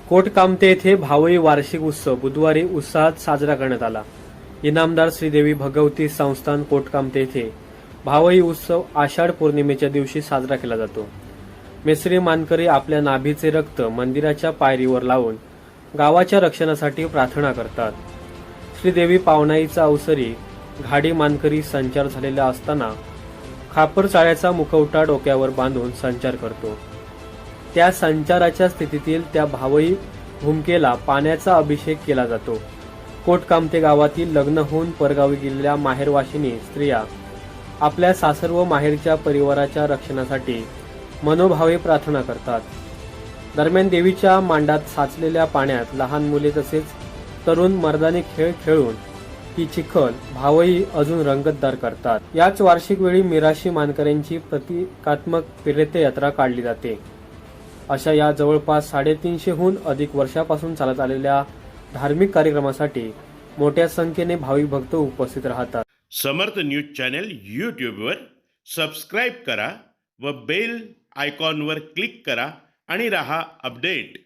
कोटकामते येथे भावई वार्षिक उत्सव बुधवारी उत्साहात साजरा करण्यात आला। इनामदार श्रीदेवी भगवती संस्थान कोटकामते येथे भावई उत्सव आषाढ पौर्णिमेच्या दिवशी साजरा केला जातो। मेसरी मानकरी आपल्या नाभीचे रक्त मंदिराच्या पायरीवर लावून गावाच्या रक्षणासाठी प्रार्थना करतात। श्रीदेवी पावनाईचा अवसरी घाडी मानकरी संचार झालेला असताना खापर चाळ्याचा मुखवटा डोक्यावर बांधून संचार करतो। त्या संचाराच्या स्थितीतील त्या भावई भूमिकेला पाण्याचा अभिषेक केला जातो। कोटकामते गावातील लग्न होऊन परगावी गेलेल्या माहेरवाशिनी स्त्रिया आपल्या सासर व माहेरच्या परिवाराच्या रक्षणासाठी मनोभावे प्रार्थना करतात। दरम्यान देवीच्या मांडात साचलेल्या पाण्यात लहान मुले तसेच तरुण मर्दानी खेळ खेळून ही चिखल भावई अजून रंगतदार करतात। याच वार्षिक वेळी मिराशी मानकऱ्यांची प्रतिकात्मक तीर्थयात्रा काढली जाते। अशा या जवळपास 350हून अधिक वर्षापासून चालत आलेल्या धार्मिक कार्यक्रमासाठी मोठ्या संख्येने भाविक भक्त उपस्थित राहतात। समर्थ न्यूज चॅनल यूट्यूबवर सबस्क्राईब करा व बेल आयकॉनवर क्लिक करा आणि रहा अपडेट।